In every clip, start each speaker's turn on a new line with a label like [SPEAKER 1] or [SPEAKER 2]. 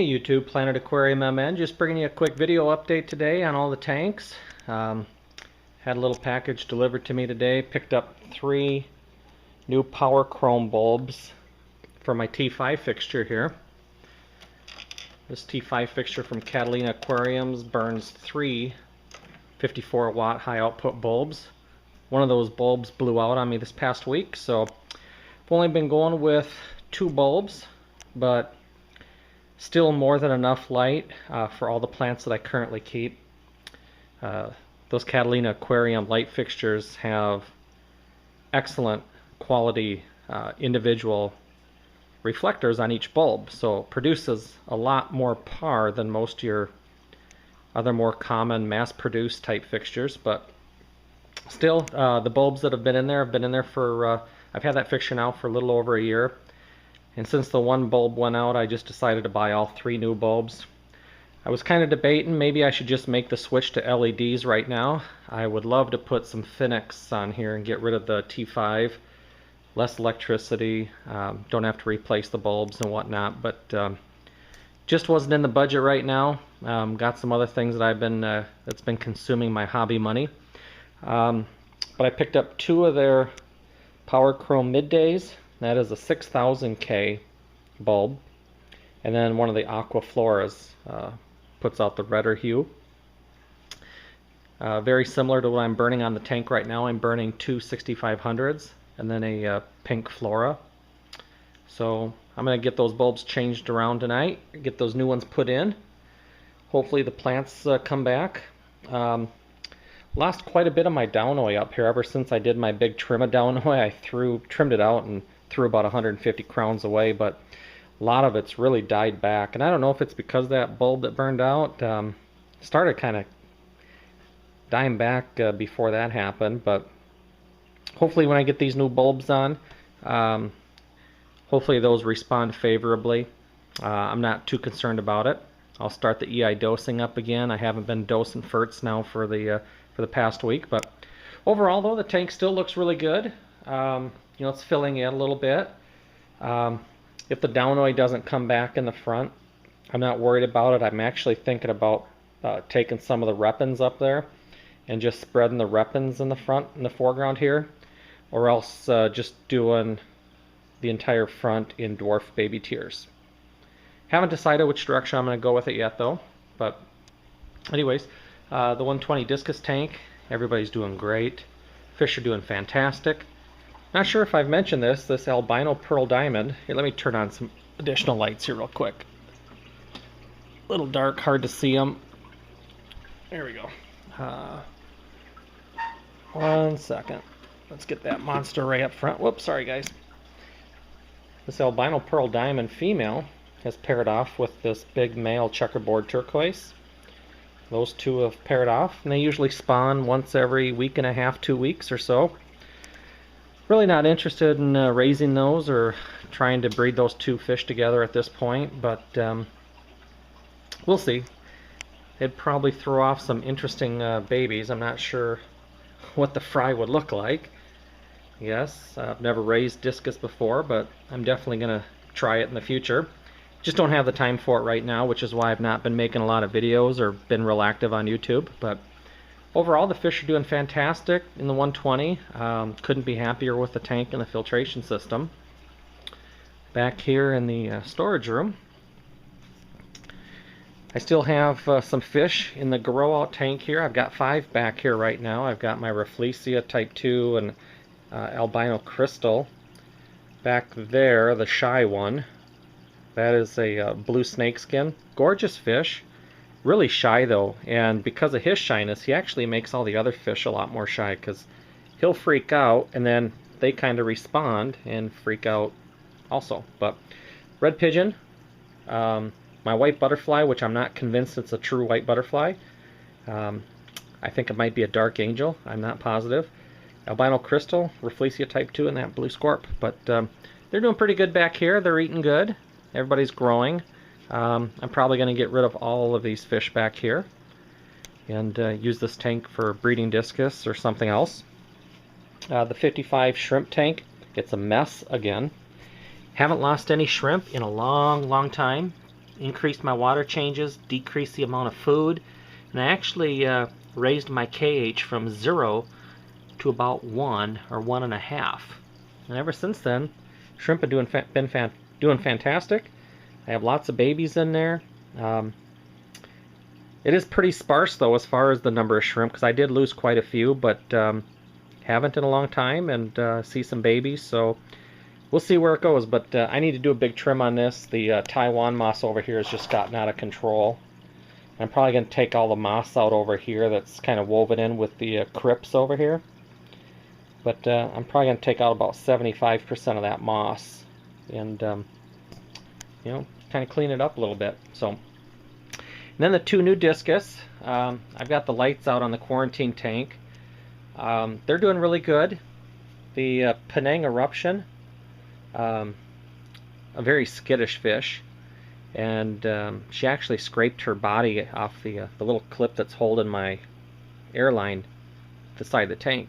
[SPEAKER 1] Hey YouTube, Planet Aquarium MN, just bringing you a quick video update today on all the tanks. Had a little package delivered to me today. Picked up 3 new power chrome bulbs for my T5 fixture here. This T5 fixture from Catalina Aquariums burns 3 54 watt high output bulbs. One of those bulbs blew out on me this past week, so I've only been going with 2 bulbs, but still more than enough light for all the plants that I currently keep. Those Catalina Aquarium light fixtures have excellent quality individual reflectors on each bulb, so it produces a lot more par than most of your other more common mass-produced type fixtures. But still, the bulbs that have been in there for I've had that fixture now for a little over a year. And since the one bulb went out, I just decided to buy all 3 new bulbs. I was kind of debating maybe I should just make the switch to LEDs right now. I would love to put some Phoenix on here and get rid of the T5. Less electricity, don't have to replace the bulbs and whatnot, but just wasn't in the budget right now. Got some other things that I've been that's been consuming my hobby money. But I picked up 2 of their Power Chrome Middays. That is a 6000K bulb, and then one of the Aqua Floras puts out the redder hue. Very similar to what I'm burning on the tank right now. I'm burning 2 6500s and then a pink Flora. So I'm going to get those bulbs changed around tonight, get those new ones put in. Hopefully the plants come back. Lost quite a bit of my Downoy up here ever since I did my big trim of Downoy. I trimmed it out and threw about 150 crowns away, but a lot of it's really died back. And I don't know if it's because that bulb that burned out started kind of dying back before that happened. But hopefully when I get these new bulbs on, hopefully those respond favorably. I'm not too concerned about it. I'll start the EI dosing up again. I haven't been dosing ferts now for the past week, but overall though the tank still looks really good. You know, it's filling in a little bit. If the Downoy doesn't come back in the front, I'm not worried about it. I'm actually thinking about taking some of the repens up there and just spreading the repens in the front, in the foreground here, or else just doing the entire front in dwarf baby tears. Haven't decided which direction I'm going to go with it yet though, but anyways, the 120 Discus tank, everybody's doing great. Fish are doing fantastic. Not sure if I've mentioned this albino pearl diamond. Here, let me turn on some additional lights here real quick. A little dark, hard to see them. There we go. 1 second. Let's get that monster ray up front. Whoops, sorry guys. This albino pearl diamond female has paired off with this big male checkerboard turquoise. Those two have paired off, and they usually spawn once every week and a half, 2 weeks or so. Really not interested in raising those or trying to breed those 2 fish together at this point, but we'll see. It'd probably throw off some interesting babies. I'm not sure what the fry would look like. Yes, I've never raised Discus before, but I'm definitely going to try it in the future. Just don't have the time for it right now, which is why I've not been making a lot of videos or been real active on YouTube. But overall, the fish are doing fantastic in the 120. Couldn't be happier with the tank and the filtration system. Back here in the storage room, I still have some fish in the grow out tank here. I've got 5 back here right now. I've got my Rafflesia type 2 and albino crystal. Back there, the shy one. That is a blue snakeskin. Gorgeous fish. Really shy though, and because of his shyness, he actually makes all the other fish a lot more shy, because he'll freak out and then they kind of respond and freak out also. But red pigeon, my white butterfly, which I'm not convinced it's a true white butterfly. I think it might be a dark angel. I'm not positive. Albino crystal, Rafflesia type 2, and that blue scorp. But they're doing pretty good back here. They're eating good. Everybody's growing. I'm probably going to get rid of all of these fish back here and use this tank for breeding Discus or something else. The 55 shrimp tank, it's a mess again. Haven't lost any shrimp in a long time. increased my water changes, decreased the amount of food, and I actually raised my KH from 0 to about 1 or 1.5. And ever since then, shrimp have been doing fantastic. I have lots of babies in there. It is pretty sparse though as far as the number of shrimp, because I did lose quite a few, but haven't in a long time, and see some babies, so we'll see where it goes. But I need to do a big trim on this. The Taiwan moss over here has just gotten out of control. I'm probably going to take all the moss out over here that's kind of woven in with the crypts over here. But I'm probably going to take out about 75% of that moss and, you know, kind of clean it up a little bit. So, and then the two new Discus. I've got the lights out on the quarantine tank. They're doing really good. The Penang Eruption, a very skittish fish, and she actually scraped her body off the little clip that's holding my airline beside the tank.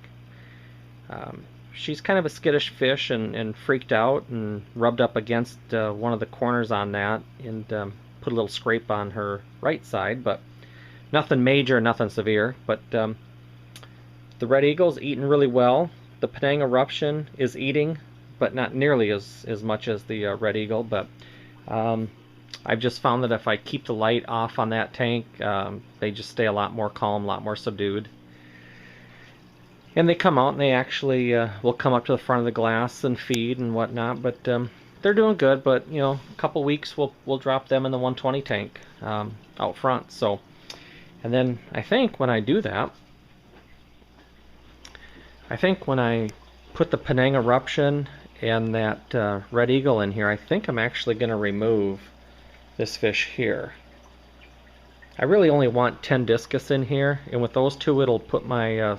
[SPEAKER 1] She's kind of a skittish fish and freaked out and rubbed up against one of the corners on that and put a little scrape on her right side, but nothing major, nothing severe. But the red eagle's eating really well. The Penang Eruption is eating, but not nearly as much as the red eagle. But I've just found that if I keep the light off on that tank, they just stay a lot more calm, a lot more subdued. And they come out and they actually will come up to the front of the glass and feed and whatnot. But they're doing good. But you know, a couple weeks we'll drop them in the 120 tank out front. So, and then I think when I do that, when I put the Penang Eruption and that red eagle in here, I think I'm actually going to remove this fish here. I really only want 10 Discus in here, and with those two it'll put my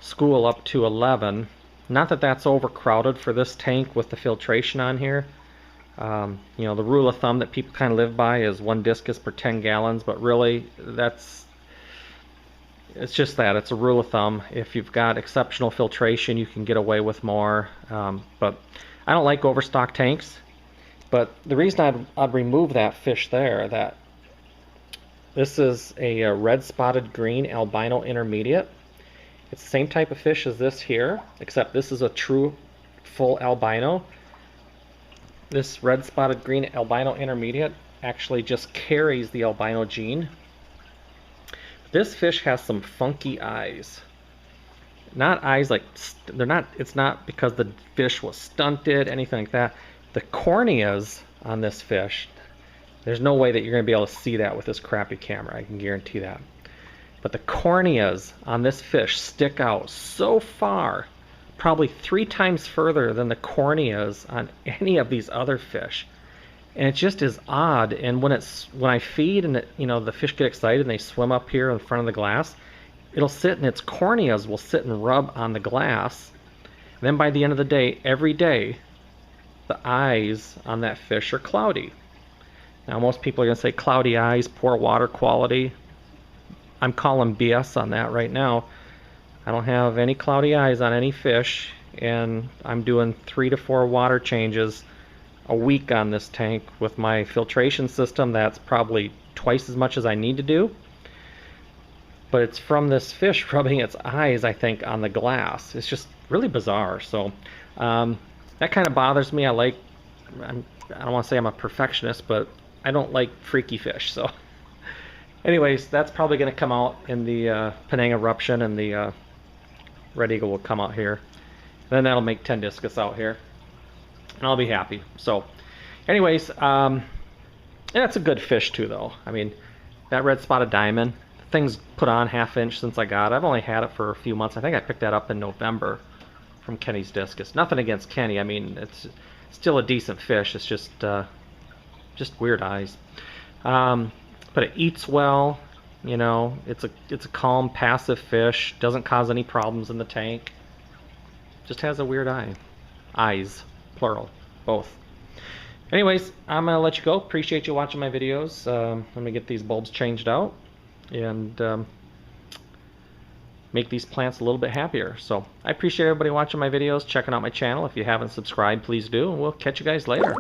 [SPEAKER 1] school up to 11. Not that that's overcrowded for this tank with the filtration on here. You know, the rule of thumb that people kind of live by is 1 Discus per 10 gallons, but really it's just that. It's a rule of thumb. If you've got exceptional filtration, you can get away with more. But I don't like overstock tanks. But the reason I'd remove that fish there, this is a red spotted green albino intermediate. It's the same type of fish as this here, except this is a true full albino. This red spotted green albino intermediate actually just carries the albino gene. This fish has some funky eyes. Not eyes like, it's not because the fish was stunted, anything like that. The corneas on this fish, there's no way that you're going to be able to see that with this crappy camera, I can guarantee that. But the corneas on this fish stick out so far, probably 3 times further than the corneas on any of these other fish. And it just is odd. And when I feed and you know, the fish get excited and they swim up here in front of the glass, it'll sit and its corneas will sit and rub on the glass. And then by the end of the day, every day, the eyes on that fish are cloudy. Now most people are going to say cloudy eyes, poor water quality. I'm calling BS on that right now. I don't have any cloudy eyes on any fish, and I'm doing 3 to 4 water changes a week on this tank with my filtration system. That's probably twice as much as I need to do. But it's from this fish rubbing its eyes, I think, on the glass. It's just really bizarre. So that kind of bothers me. I don't want to say I'm a perfectionist, but I don't like freaky fish. So anyways, that's probably going to come out in the Penang Eruption, and the red eagle will come out here. And then that'll make 10 Discus out here, and I'll be happy. So anyways, and that's a good fish too, though. I mean, that red spotted diamond, the thing's put on 1/2 inch since I got it. I've only had it for a few months. I think I picked that up in November from Kenny's Discus. Nothing against Kenny. I mean, it's still a decent fish. It's just weird eyes. But it eats well. You know, it's a calm, passive fish. Doesn't cause any problems in the tank. Just has a weird eyes, plural, both. Anyways, I'm gonna let you go. Appreciate you watching my videos. Let me get these bulbs changed out and make these plants a little bit happier. So I appreciate everybody watching my videos, checking out my channel. If you haven't subscribed, please do, and we'll catch you guys later.